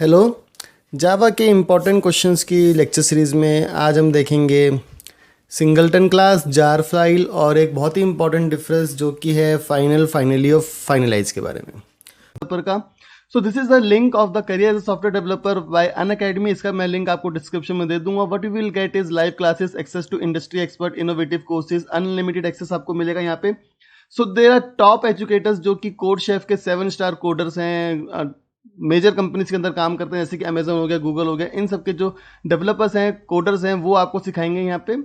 Hello. जावा के important questions की lecture series में आज हम देखेंगे सिंगलटन क्लास, जार फाइल और एक बहुत ही इंपॉर्टेंट डिफरेंस जो कि है फाइनल, फाइनली और फाइनलाइज के बारे में डेवलपर का। So this is the link of the career as software developer by Unacademy. इसका मैं लिंक आपको डिस्क्रिप्शन में दे दूंगा। What you will get is live classes, access to industry expert, innovative courses, unlimited access आपको मिलेगा यहाँ पे। So there are top educators जो कि कोड शेफ के 7 स्टार कोडर्स हैं, मेजर कंपनीज के अंदर काम करते हैं, जैसे कि अमेजन हो गया, गूगल हो गया। इन सब के जो डेवलपर्स हैं, कोडर्स हैं, वो आपको सिखाएंगे यहाँ पे।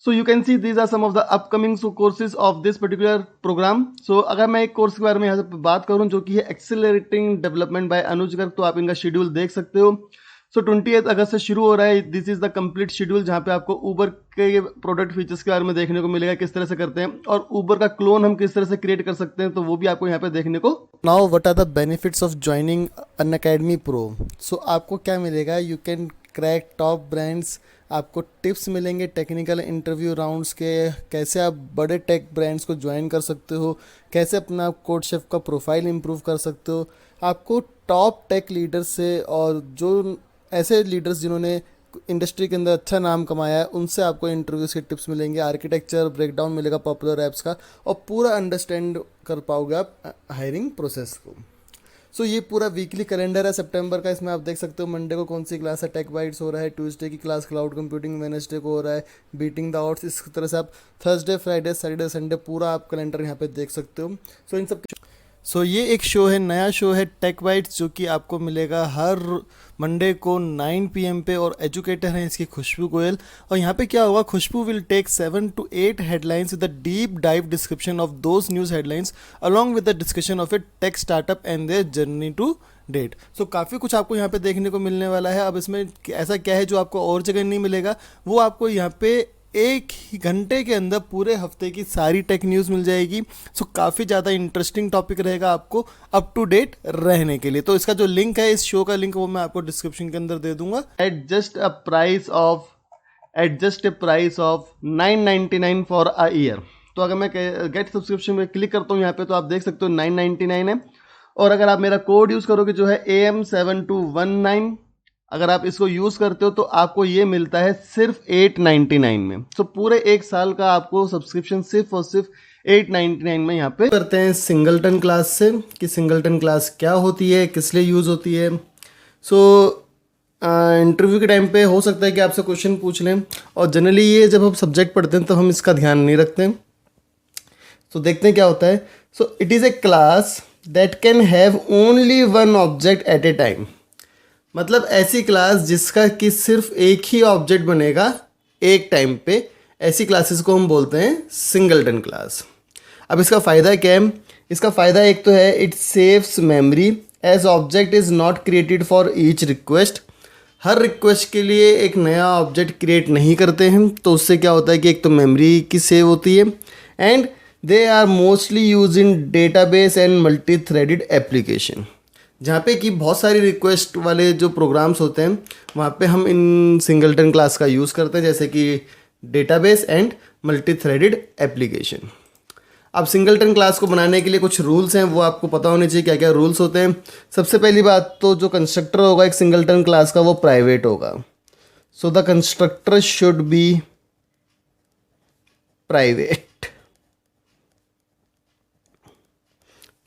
So you can see these are some of the upcoming courses of this particular program. So अगर मैं एक कोर्स के बारे में यहाँ से बात करूँ जो कि है एक्सेलरेटिंग डेवलपमेंट बाय अनुज गर्ग, तो आप इनका शेड्यूल देख सकते हो। सो 28 अगस्त से शुरू हो रहा है। This is the complete schedule, जहाँ पे आपको ऊबर के प्रोडक्ट फीचर्स के बारे में देखने को मिलेगा, किस तरह से करते हैं, और ऊबर का क्लोन हम किस तरह से क्रिएट कर सकते हैं, तो वो भी आपको यहाँ पे देखने को। Now what are the benefits of joining Unacademy Pro. So आपको क्या मिलेगा? You can crack top brands, आपको टिप्स मिलेंगे टेक्निकल इंटरव्यू राउंड्स के, कैसे आप बड़े टेक ब्रांड्स को ज्वाइन कर सकते हो, कैसे अपना कोड शेफ का प्रोफाइल इंप्रूव कर सकते हो। आपको टॉप टेक लीडर्स से और जो ऐसे लीडर्स जिन्होंने इंडस्ट्री के अंदर अच्छा नाम कमाया है, उनसे आपको इंटरव्यूज़ के टिप्स मिलेंगे, आर्किटेक्चर ब्रेकडाउन मिलेगा पॉपुलर ऐप्स का, और पूरा अंडरस्टैंड कर पाओगे आप हायरिंग प्रोसेस को। सो ये पूरा वीकली कैलेंडर है सितंबर का। इसमें आप देख सकते हो मंडे को कौन सी क्लास है, टेक बाइट्स हो रहा है, ट्यूसडे की क्लास क्लाउड कंप्यूटिंग वेडनेसडे को हो रहा है, बीटिंग द ऑड्स। इस तरह से आप थर्सडे, फ्राइडे, सैटरडे, संडे पूरा आप कैलेंडर यहाँ पे देख सकते हो। सो इन सब ये एक शो है, नया शो है टेक बाइट्स, जो कि आपको मिलेगा हर मंडे को 9 PM पे, और एजुकेटर हैं इसकी खुशबू गोयल। और यहाँ पे क्या होगा, Khushboo will take 7 to 8 headlines with a deep dive description of those news headlines along with the discussion of a tech startup and their journey to date. So काफ़ी कुछ आपको यहाँ पे देखने को मिलने वाला है। अब इसमें ऐसा क्या है जो आपको और जगह नहीं मिलेगा, वो आपको यहाँ पे एक ही घंटे के अंदर पूरे हफ्ते की सारी टेक न्यूज़ मिल जाएगी। सो काफ़ी ज़्यादा इंटरेस्टिंग टॉपिक रहेगा आपको अप टू डेट रहने के लिए। तो इसका जो लिंक है, इस शो का लिंक, वो मैं आपको डिस्क्रिप्शन के अंदर दे दूंगा। At just a price of 999 for a year. तो अगर मैं गेट सब्सक्रिप्शन में क्लिक करता हूँ यहाँ पे, तो आप देख सकते हो 999 है। और अगर आप मेरा कोड यूज़ करोगे जो है AM7219, अगर आप इसको यूज़ करते हो तो आपको ये मिलता है सिर्फ 899 में। तो पूरे एक साल का आपको सब्सक्रिप्शन सिर्फ और सिर्फ 899 में यहाँ पे करते हैं सिंगलटन क्लास से, कि सिंगलटन क्लास क्या होती है, किस लिए यूज़ होती है। इंटरव्यू के टाइम पे हो सकता है कि आपसे क्वेश्चन पूछ लें, और जनरली ये जब हम सब्जेक्ट पढ़ते हैं तो हम इसका ध्यान नहीं रखते हैं। तो देखते हैं क्या होता है। सो it is A class that can have only one object at A time. मतलब ऐसी क्लास जिसका कि सिर्फ एक ही ऑब्जेक्ट बनेगा एक टाइम पे, ऐसी क्लासेस को हम बोलते हैं सिंगलटन क्लास। अब इसका फ़ायदा क्या है? इसका फ़ायदा एक तो है it saves memory as object is not created for each request. हर रिक्वेस्ट के लिए एक नया ऑब्जेक्ट क्रिएट नहीं करते हैं, तो उससे क्या होता है कि एक तो मेमोरी की सेव होती है, and they are mostly use in database and multi threaded application, जहाँ पे कि बहुत सारी रिक्वेस्ट वाले जो प्रोग्राम्स होते हैं वहाँ पे हम इन सिंगलटन क्लास का यूज़ करते हैं, जैसे कि database and multi threaded application. अब सिंगलटन क्लास को बनाने के लिए कुछ रूल्स हैं, वो आपको पता होने चाहिए क्या क्या रूल्स होते हैं। सबसे पहली बात तो जो कंस्ट्रक्टर होगा एक सिंगलटन क्लास का, वो प्राइवेट होगा। So the constructor should be private.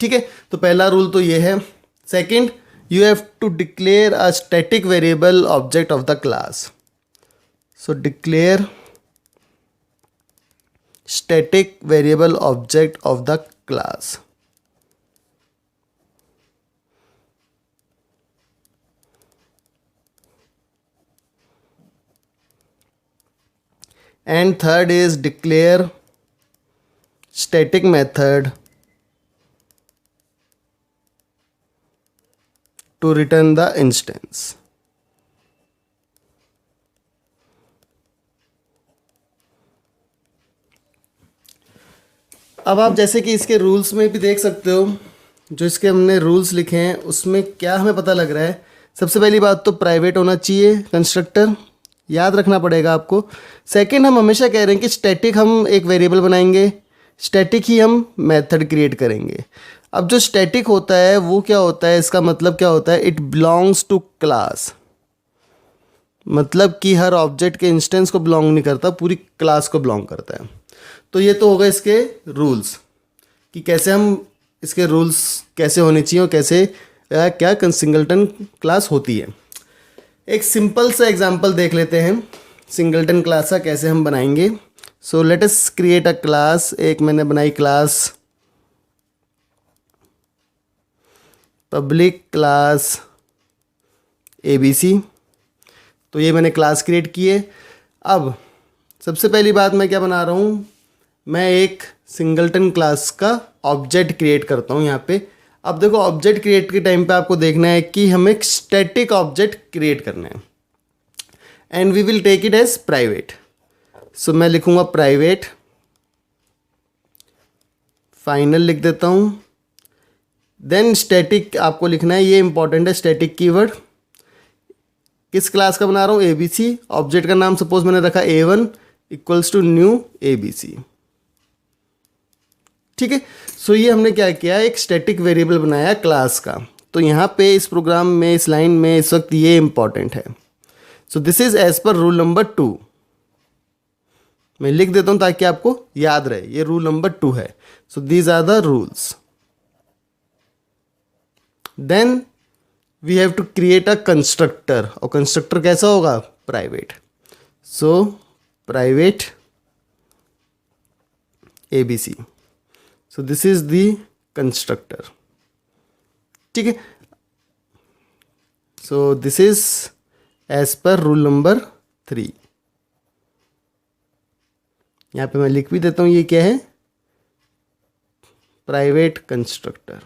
ठीक है, तो पहला रूल तो ये है। Second, you have to declare a static variable object of the class. So declare static variable object of the class. And third is declare static method to return the instance. अब आप जैसे कि इसके rules में भी देख सकते हो, जो इसके हमने रूल्स लिखे हैं उसमें क्या हमें पता लग रहा है। सबसे पहली बात तो प्राइवेट होना चाहिए कंस्ट्रक्टर, याद रखना पड़ेगा आपको। सेकंड, हम हमेशा कह रहे हैं कि स्टैटिक हम एक वेरिएबल बनाएंगे, स्टैटिक ही हम मेथड क्रिएट करेंगे। अब जो स्टैटिक होता है वो क्या होता है, इसका मतलब क्या होता है, इट बिलोंग्स टू क्लास, मतलब कि हर ऑब्जेक्ट के इंस्टेंस को बिलोंग नहीं करता, पूरी क्लास को बिलोंग करता है। तो ये तो हो गए इसके रूल्स कि कैसे हम, इसके रूल्स कैसे होने चाहिए और कैसे क्या सिंगलटन क्लास होती है। एक सिंपल सा एग्जांपल देख लेते हैं सिंगलटन क्लास का कैसे हम बनाएंगे। So let us create a class. एक मैंने बनाई क्लास पब्लिक क्लास ABC। तो ये मैंने क्लास क्रिएट की है। अब सबसे पहली बात मैं क्या बना रहा हूँ, मैं एक सिंगलटन क्लास का ऑब्जेक्ट क्रिएट करता हूँ यहाँ पे। अब देखो ऑब्जेक्ट क्रिएट के टाइम पे आपको देखना है कि हमें एक स्टैटिक ऑब्जेक्ट क्रिएट करना है and we will take it as private. So मैं लिखूँगा प्राइवेट, फाइनल लिख देता हूँ। देन स्टैटिक आपको लिखना है, ये इंपॉर्टेंट है स्टैटिक कीवर्ड। किस क्लास का बना रहा हूँ, ABC। ऑब्जेक्ट का नाम सपोज मैंने रखा A1 equals to new ABC। ठीक है। सो ये हमने क्या किया, एक स्टैटिक वेरिएबल बनाया क्लास का। तो यहाँ पे इस प्रोग्राम में, इस लाइन में इस वक्त ये इंपॉर्टेंट है। So this is as per rule number 2। मैं लिख देता हूँ ताकि आपको याद रहे, ये रूल नंबर 2 है। So these are the rules. Then we have to create a constructor, और कंस्ट्रक्टर कैसा होगा, private. So private ABC। So this is the constructor. ठीक है। So this is as per rule number 3। यहाँ पे मैं लिख भी देता हूँ ये क्या है, private constructor.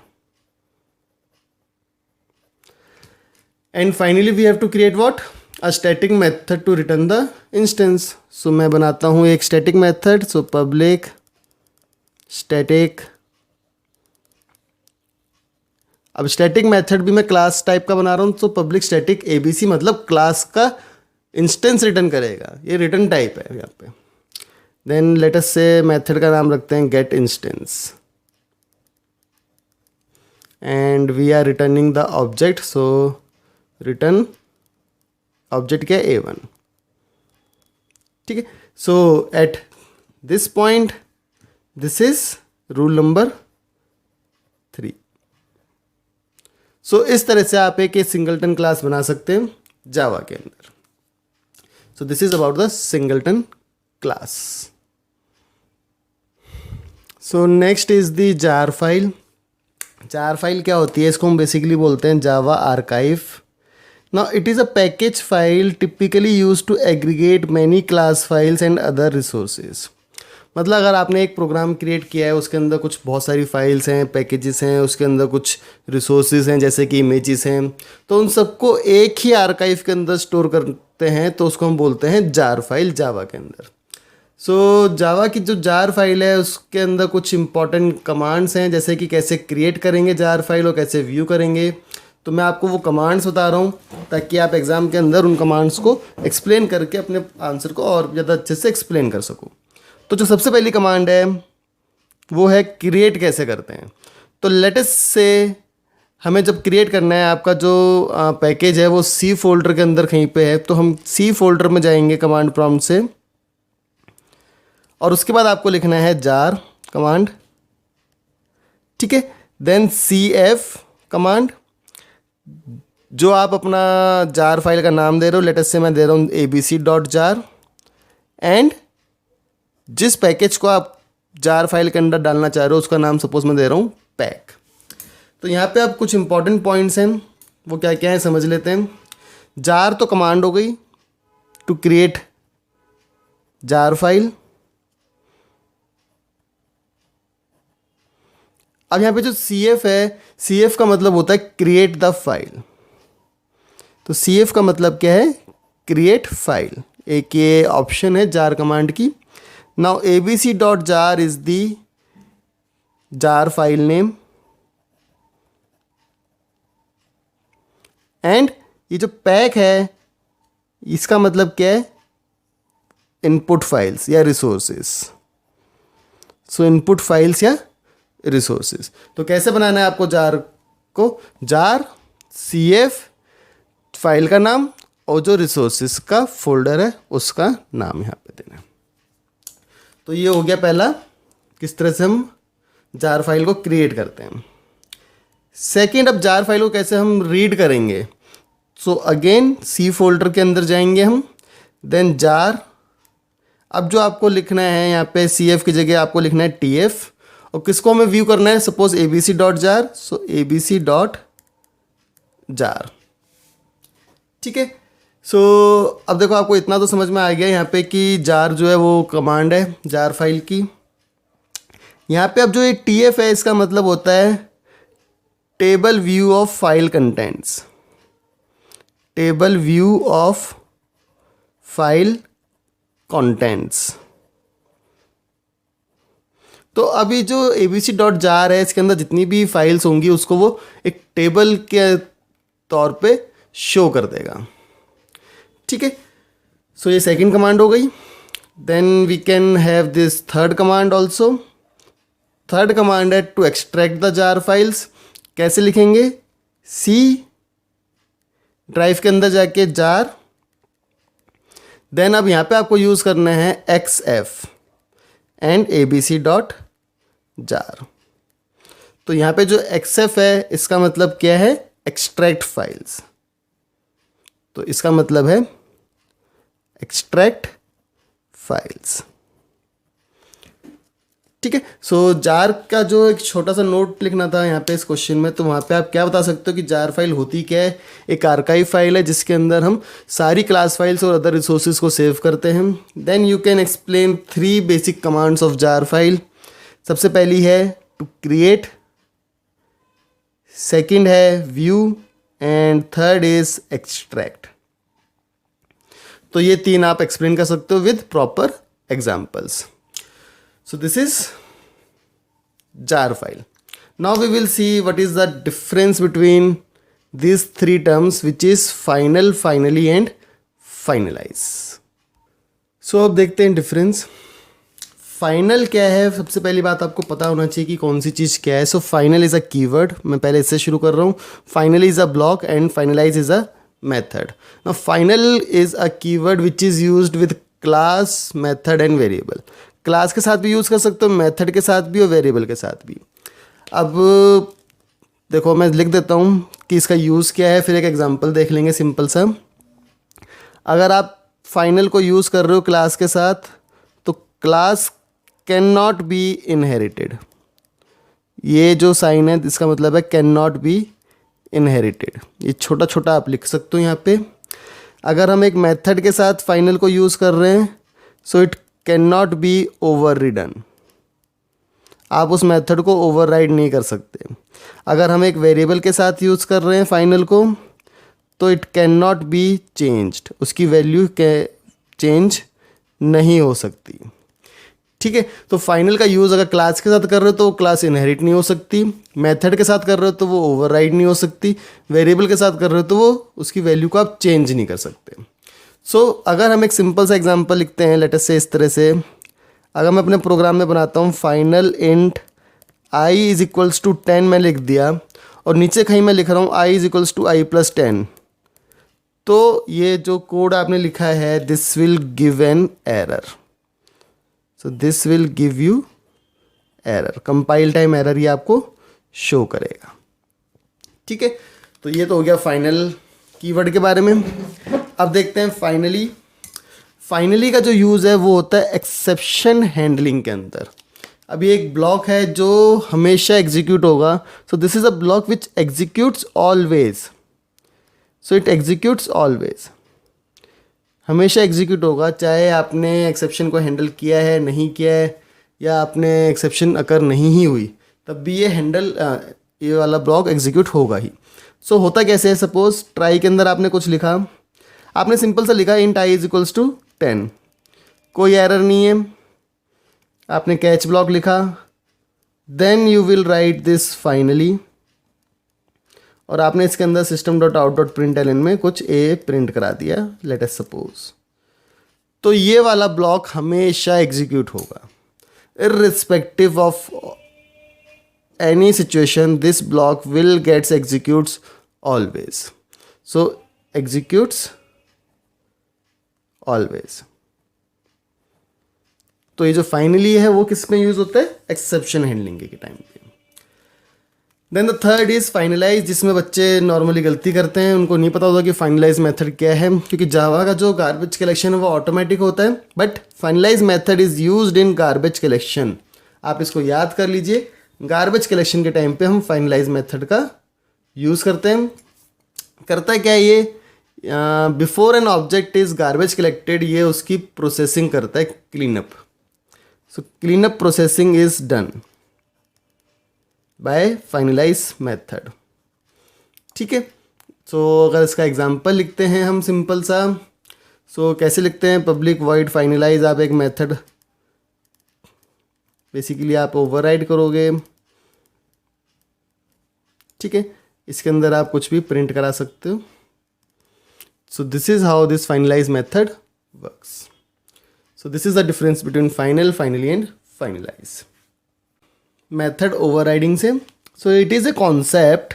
And finally we have to create what, a static method to return the instance. So मैं बनाता हूँ एक static method. So public static. अब स्टैटिक मेथड भी मैं क्लास टाइप का बना रहा हूँ। तो पब्लिक स्टैटिक ABC मतलब क्लास का इंस्टेंस रिटर्न करेगा, ये रिटर्न टाइप है यहाँ पे। देन लेट अस से मेथड का नाम रखते हैं get instance and we are returning the object. So return object क्या है, A1। ठीक है। So at this point this is rule number 3। So इस तरह से आप एक सिंगलटन क्लास बना सकते हैं जावा के अंदर। So this is about the singleton class. So next is the jar file. Jar file क्या होती है, इसको हम बेसिकली बोलते हैं Java archive. Now it is a package file typically use to aggregate many class files and other resources. मतलब अगर आपने एक प्रोग्राम क्रिएट किया है, उसके अंदर कुछ बहुत सारी फाइल्स हैं, पैकेजेस हैं, उसके अंदर कुछ रिसोर्सेज हैं जैसे कि इमेजेस हैं, तो उन सबको एक ही आर्काइव के अंदर स्टोर करते हैं, तो उसको हम बोलते हैं जार फाइल जावा के अंदर। सो जावा की जो जार फाइल है उसके अंदर कुछ इंपॉर्टेंट कमांड्स हैं, जैसे कि कैसे क्रिएट करेंगे जार फाइल और कैसे व्यू करेंगे। तो मैं आपको वो कमांड्स बता रहा हूँ ताकि आप एग्ज़ाम के अंदर उन कमांड्स को एक्सप्लेन करके अपने आंसर को और ज़्यादा अच्छे से एक्सप्लेन कर सको। तो जो सबसे पहली कमांड है वो है क्रिएट कैसे करते हैं। तो लेटेस्ट से हमें जब क्रिएट करना है, आपका जो पैकेज है वो C फोल्डर के अंदर कहीं पे है, तो हम C फोल्डर में जाएंगे कमांड प्रॉम्प्ट से, और उसके बाद आपको लिखना है जार कमांड। ठीक है। देन CF कमांड, जो आप अपना जार फाइल का नाम दे रहे हो, लेटेस्ट से मैं दे रहा हूँ abc.jar, एंड जिस पैकेज को आप जार फाइल के अंदर डालना चाह रहे हो उसका नाम सपोज मैं दे रहा हूँ पैक। तो यहाँ पे आप कुछ इंपॉर्टेंट पॉइंट्स हैं, वो क्या क्या है समझ लेते हैं। जार तो कमांड हो गई टू क्रिएट जार फाइल। अब यहाँ पे जो CF है, CF का मतलब होता है क्रिएट द फाइल। तो CF का मतलब क्या है, क्रिएट फाइल। एक ये ऑप्शन है जार कमांड की। Now abc.jar is the jar file name, and ये जो पैक है इसका मतलब क्या है, इनपुट फाइल्स या रिसोर्सेस। सो इनपुट फाइल्स या रिसोर्सेज। तो कैसे बनाना है आपको जार को, जार CF फाइल का नाम और जो रिसोर्सेज का फोल्डर है उसका नाम यहाँ पे देना है। तो ये हो गया पहला, किस तरह से हम जार फाइल को क्रिएट करते हैं। सेकंड, अब जार फाइल को कैसे हम रीड करेंगे। सो अगेन C फोल्डर के अंदर जाएंगे हम, देन जार। अब जो आपको लिखना है यहाँ पे CF की जगह आपको लिखना है TF, और किसको हमें व्यू करना है, सपोज abc.jar, सो abc.jar। ठीक है। सो अब देखो आपको इतना तो समझ में आ गया यहाँ पे कि जार जो है वो कमांड है जार फाइल की। यहाँ पे अब जो ये TF है इसका मतलब होता है table view of file contents, table view of file contents. तो अभी जो abc.jar है इसके अंदर जितनी भी फाइल्स होंगी उसको वो एक टेबल के तौर पे शो कर देगा। ठीक है। सो ये सेकंड कमांड हो गई। Then we can have this third command also. Third command है to extract the jar files. कैसे लिखेंगे, C ड्राइव के अंदर जाके जार, देन अब यहाँ पे आपको यूज़ करना है XF एंड abc.jar। तो यहाँ पे जो XF है इसका मतलब क्या है, एक्सट्रैक्ट फाइल्स। तो इसका मतलब है एक्सट्रैक्ट फाइल्स। ठीक है। सो जार का जो एक छोटा सा नोट लिखना था यहाँ पे इस क्वेश्चन में, तो वहाँ पे आप क्या बता सकते हो कि जार फाइल होती क्या है। एक आर्काइव फाइल है जिसके अंदर हम सारी क्लास फाइल्स और अदर रिसोर्सेज को सेव करते हैं। Then you can explain 3 basic commands of jar file. सबसे पहली है टू क्रिएट, सेकेंड है view, and third is extract. तो ये 3 आप एक्सप्लेन कर सकते हो with proper examples. So this is jar file. Now we will see what is the difference between these 3 terms, which is final, finally and finalize. So अब देखते हैं difference. Final क्या है, सबसे पहली बात आपको पता होना चाहिए कि कौन सी चीज़ क्या है। So final is a keyword, मैं पहले इससे शुरू कर रहा हूँ। Final is a block and finalize is a method. Now final is a keyword which is used with class, method and variable. Class के साथ भी यूज़ कर सकते हो, मेथड के साथ भी और वेरिएबल के साथ भी। अब देखो मैं लिख देता हूँ कि इसका यूज़ क्या है, फिर एक एग्जांपल देख लेंगे सिंपल सा। अगर आप फाइनल को यूज़ कर रहे हो क्लास के साथ, तो class can not be inherited. ये जो साइन है इसका मतलब है कैन नॉट बी इनहेरिटेड। ये छोटा छोटा आप लिख सकते हो यहाँ पे। अगर हम एक मेथड के साथ फाइनल को यूज़ कर रहे हैं, so it can not be over ridden. आप उस मेथड को ओवरराइड नहीं कर सकते। अगर हम एक वेरिएबल के साथ यूज़ कर रहे हैं फाइनल को, तो it can not be changed, उसकी वैल्यू चेंज नहीं हो सकती। ठीक है। तो फाइनल का यूज़ अगर क्लास के साथ कर रहे हो तो वो क्लास इनहेरिट नहीं हो सकती, मेथड के साथ कर रहे हो तो वो ओवरराइड नहीं हो सकती, वेरिएबल के साथ कर रहे हो तो वो उसकी वैल्यू को आप चेंज नहीं कर सकते। सो अगर हम एक सिंपल सा एग्जांपल लिखते हैं, लेट अस से इस तरह से, अगर मैं अपने प्रोग्राम में बनाता हूँ final int i is equals to 10 मैं लिख दिया, और नीचे कहीं मैं लिख रहा हूँ i is equals to i plus 10, तो ये जो कोड आपने लिखा है this will give an error. So this will give you error, compile time error ये आपको शो करेगा। ठीक है। तो ये तो हो गया फाइनल कीवर्ड के बारे में। अब देखते हैं फाइनली। फाइनली का जो यूज़ है वो होता है एक्सेप्शन हैंडलिंग के अंदर। अभी एक ब्लॉक है जो हमेशा एग्जीक्यूट होगा। So this is a block which executes always. So it executes always, हमेशा एग्जीक्यूट होगा, चाहे आपने एक्सेप्शन को हैंडल किया है नहीं किया है, या आपने एक्सेप्शन अकर नहीं ही हुई, तब भी ये वाला ब्लॉक एग्जीक्यूट होगा ही। सो होता कैसे है, सपोज ट्राई के अंदर आपने कुछ लिखा, आपने सिंपल सा लिखा int I is equals to 10, कोई एरर नहीं है। आपने कैच ब्लॉक लिखा, then you will write this finally, और आपने इसके अंदर system.out.println में कुछ ए प्रिंट करा दिया, लेट अस सपोज। तो ये वाला ब्लॉक हमेशा एग्जीक्यूट होगा irrespective of any situation, this block will gets executes always. So executes always. तो ये जो फाइनली है वो किस में यूज होता है? एक्सेप्शन हैंडलिंग के टाइम पे. Then the third is finalize, जिसमें बच्चे नॉर्मली गलती करते हैं, उनको नहीं पता होता कि फाइनलाइज मेथड क्या है, क्योंकि जावा का जो गार्बेज कलेक्शन है वो ऑटोमेटिक होता है, but finalize method is used in garbage collection. आप इसको याद कर लीजिए, गार्बेज कलेक्शन के टाइम पे हम फाइनलाइज मेथड का यूज़ करते हैं. करता है क्या ये? Before an object is garbage collected, ये उसकी प्रोसेसिंग करता है, cleanup. So cleanup processing is done by finalize method. ठीक है. सो अगर इसका एग्जांपल लिखते हैं हम सिंपल सा, सो कैसे लिखते हैं? पब्लिक वॉइड फाइनलाइज, आप एक मेथड बेसिकली आप ओवरराइड करोगे. ठीक है. इसके अंदर आप कुछ भी प्रिंट करा सकते हो. So this is how this finalize method works. So this is the difference between final, finally and finalize. Method overriding से, so it is a concept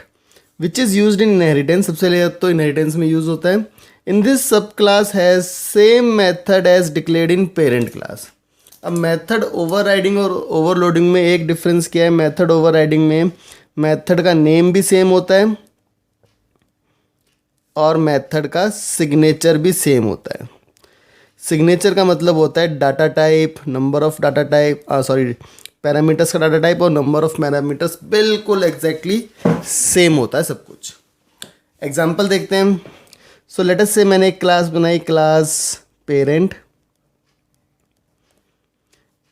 which is used in inheritance. सबसे पहले तो inheritance में use होता है. In this sub class has same method as declared in parent class. अब method overriding और overloading में एक डिफरेंस क्या है? मेथड ओवरराइडिंग में मेथड का नेम भी सेम होता है और मेथड का सिग्नेचर भी सेम होता है. सिग्नेचर का मतलब होता है data type, number of data type, parameters का डाटा टाइप और नंबर ऑफ पैरामीटर्स बिल्कुल एग्जैक्टली सेम होता है सब कुछ. एग्जांपल देखते हैं. सो लेट अस से मैंने एक क्लास बनाई, क्लास पेरेंट.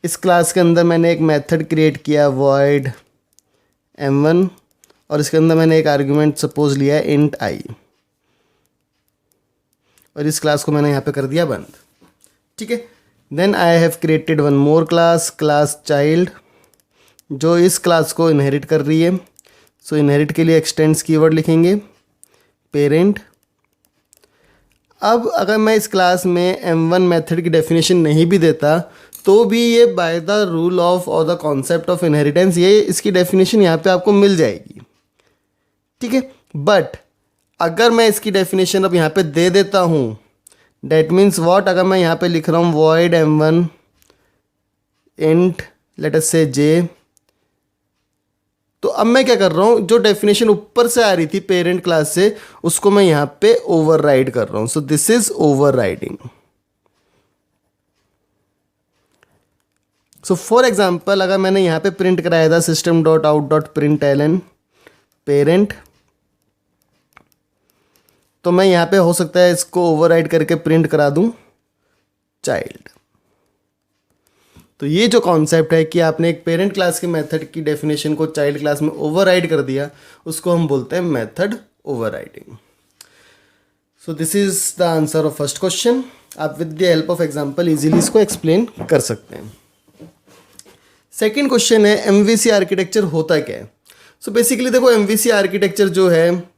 इस क्लास के अंदर मैंने एक मेथड क्रिएट किया void m1 और इसके अंदर मैंने एक आर्ग्यूमेंट सपोज लिया है int i और इस क्लास को मैंने यहाँ पे कर दिया बंद. ठीक है. Then I have created one more class, class child, जो इस क्लास को इनहेरिट कर रही है. सो इनहेरिट के लिए एक्सटेंड्स कीवर्ड लिखेंगे पेरेंट. अब अगर मैं इस क्लास में m1 मेथड की डेफिनेशन नहीं भी देता तो भी ये बाय द रूल ऑफ और द कॉन्सेप्ट ऑफ इनहेरिटेंस ये इसकी डेफिनेशन यहाँ पे आपको मिल जाएगी. ठीक है. बट अगर मैं इसकी डेफिनेशन अब यहाँ पे दे देता हूँ, डेट मीन्स व्हाट? अगर मैं यहाँ पे लिख रहा हूँ void m1 int let us से j, तो अब मैं क्या कर रहा हूँ? जो डेफिनेशन ऊपर से आ रही थी पेरेंट क्लास से, उसको मैं यहाँ पे ओवरराइड कर रहा हूँ. सो this is overriding. So for example, अगर मैंने यहाँ पे प्रिंट कराया था system.out.println पेरेंट, तो मैं यहाँ पे हो सकता है इसको ओवरराइड करके प्रिंट करा दूँ चाइल्ड. तो ये जो कॉन्सेप्ट है कि आपने एक पेरेंट क्लास के मेथड की डेफिनेशन को चाइल्ड क्लास में ओवरराइड कर दिया, उसको हम बोलते हैं method overriding. So this is the answer of first question. आप with the help of example easily इसको एक्सप्लेन कर सकते हैं. सेकेंड क्वेश्चन है एमवीसी आर्किटेक्चर होता क्या है? सो बेसिकली देखो, एमवीसी आर्किटेक्चर जो है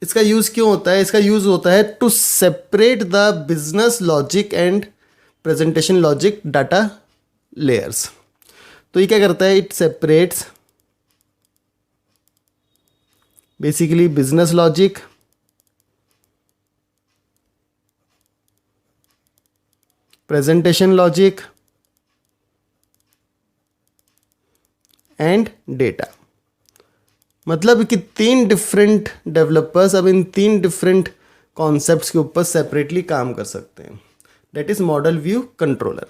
इसका यूज़ क्यों होता है? इसका यूज़ होता है to separate the business logic and presentation logic data layers. तो ये क्या करता है? It separates basically business logic, presentation logic and data. मतलब कि तीन डिफरेंट डेवलपर्स अब इन तीन डिफरेंट कॉन्सेप्ट्स के ऊपर सेपरेटली काम कर सकते हैं. That is model view controller.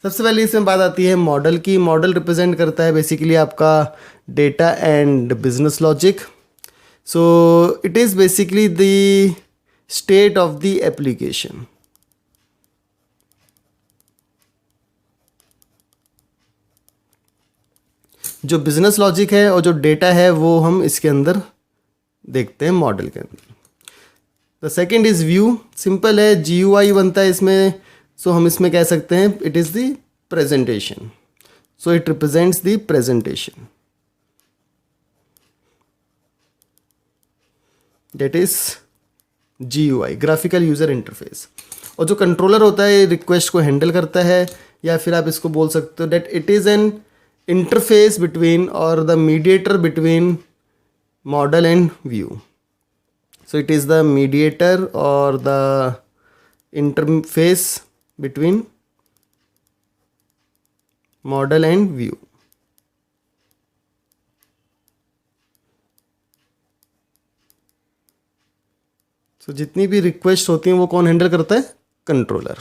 सबसे पहले इसमें बात आती है मॉडल की. मॉडल रिप्रेजेंट करता है बेसिकली आपका data and business logic. So it is basically the state of the application. जो बिजनेस लॉजिक है और जो डेटा है वो हम इसके अंदर देखते हैं मॉडल के अंदर. The second is view. Simple है, GUI बनता है इसमें. सो हम इसमें कह सकते हैं it is the presentation. So it represents the presentation. That is GUI, graphical user interface. और जो कंट्रोलर होता है रिक्वेस्ट को हैंडल करता है, या फिर आप इसको बोल सकते हो that it is an interface between or the mediator between model and view. So it is the mediator or the interface between model and view. So जितनी भी रिक्वेस्ट होती हैं वो कौन हैंडल करता है? कंट्रोलर.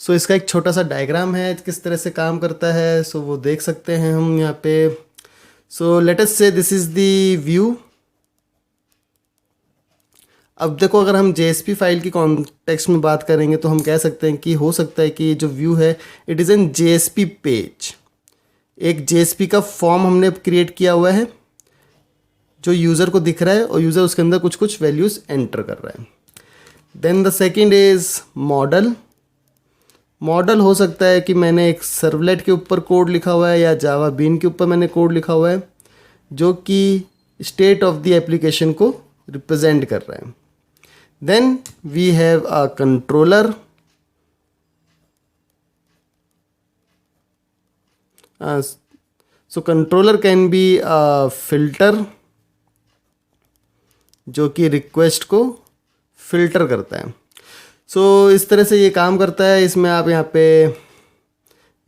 सो इसका एक छोटा सा डायग्राम है किस तरह से काम करता है. सो वो देख सकते हैं हम यहाँ पे. सो लेट अस से दिस इज़ दी व्यू. अब देखो अगर हम JSP फाइल की कॉन्टेक्स्ट में बात करेंगे तो हम कह सकते हैं कि हो सकता है कि जो व्यू है it is an JSP page. एक JSP का फॉर्म हमने क्रिएट किया हुआ है जो यूज़र को दिख रहा है और यूज़र उसके अंदर कुछ कुछ वैल्यूज़ एंटर कर रहा है. Then the second is model. Model हो सकता है कि मैंने एक सर्वलेट के ऊपर कोड लिखा हुआ है या जावा बीन के ऊपर मैंने कोड लिखा हुआ है जो कि स्टेट ऑफ द एप्लीकेशन को रिप्रेजेंट कर रहा है. Then we have a controller. So controller can be a filter जो कि रिक्वेस्ट को फिल्टर करता है. सो इस तरह से ये काम करता है. इसमें आप यहाँ पे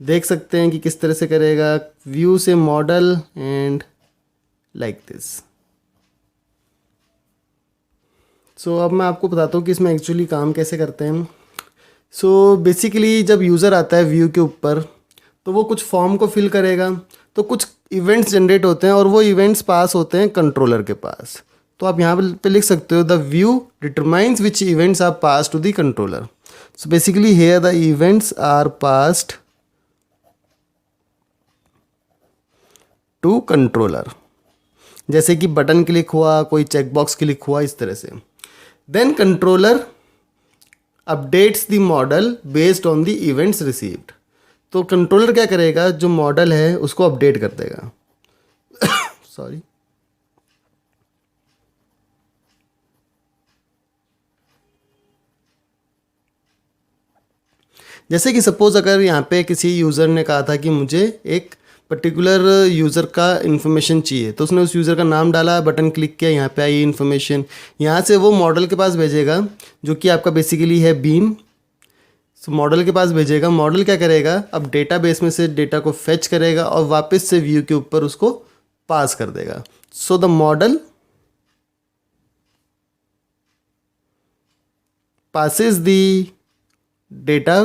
देख सकते हैं कि किस तरह से करेगा. व्यू से मॉडल एंड लाइक दिस. सो अब मैं आपको बताता हूँ कि इसमें एक्चुअली काम कैसे करते हैं. सो बेसिकली जब यूज़र आता है व्यू के ऊपर तो वो कुछ फॉर्म को फिल करेगा तो कुछ इवेंट्स जनरेट होते हैं और वो इवेंट्स पास होते हैं कंट्रोलर के पास. तो आप यहाँ पे लिख सकते हो the view determines which events are pass to the controller. So basically here the events are passed to controller. जैसे कि बटन क्लिक हुआ, कोई चेकबॉक्स क्लिक हुआ, इस तरह से. Then controller updates the model based on the events received. तो controller क्या करेगा, जो मॉडल है उसको अपडेट कर देगा. सॉरी. जैसे कि सपोज अगर यहाँ पे किसी यूज़र ने कहा था कि मुझे एक पर्टिकुलर यूज़र का इन्फॉर्मेशन चाहिए तो उसने उस यूज़र का नाम डाला, बटन क्लिक किया, यहाँ पे आई इन्फॉर्मेशन. यहाँ से वो मॉडल के पास भेजेगा जो कि आपका बेसिकली है बीन. सो मॉडल के पास भेजेगा. मॉडल क्या करेगा, अब डेटाबेस में से डेटा को फेच करेगा और वापस से व्यू के ऊपर उसको पास कर देगा. So the model passes the data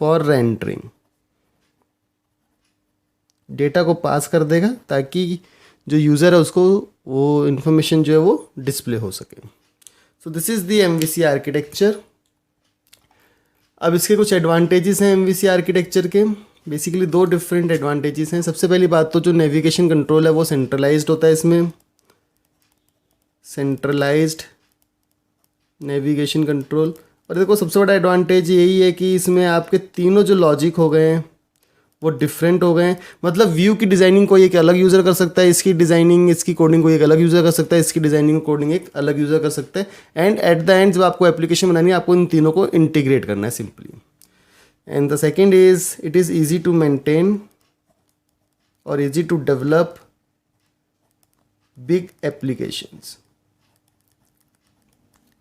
for rendering. Data को पास कर देगा ताकि जो यूज़र है उसको वो इन्फॉर्मेशन जो है वो डिस्प्ले हो सके. So this is the MVC architecture. अब इसके कुछ एडवांटेजेस हैं MVC आर्किटेक्चर के. बेसिकली दो डिफरेंट एडवांटेजेस हैं. सबसे पहली बात तो जो नेविगेशन कंट्रोल है वो सेंट्रलाइज्ड होता है. इसमें सेंट्रलाइज्ड नेविगेशन कंट्रोल. और देखो सबसे बड़ा एडवांटेज यही है कि इसमें आपके तीनों जो लॉजिक हो गए हैं वो डिफरेंट हो गए हैं. मतलब व्यू की डिज़ाइनिंग कोई एक अलग यूज़र कर सकता है, इसकी डिज़ाइनिंग इसकी कोडिंग कोई एक अलग यूज़र कर सकता है, इसकी डिज़ाइनिंग कोडिंग एक अलग यूज़र कर सकता है. एंड एट द एंड जब आपको एप्लीकेशन बनानी है आपको इन तीनों को इंटीग्रेट करना है simply. And the second is it is easy to maintain और easy to develop big applications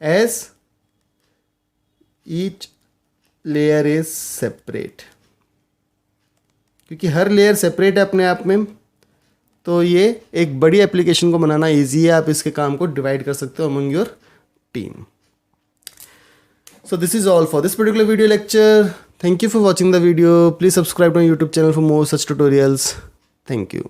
as each layer is separate. क्योंकि हर लेयर सेपरेट है अपने आप में तो ये एक बड़ी एप्लीकेशन को बनाना इजी है. आप इसके काम को डिवाइड कर सकते हो among your team. So this is all for this particular video lecture. Thank you for watching the video. Please subscribe to my YouTube channel for more such tutorials. Thank you.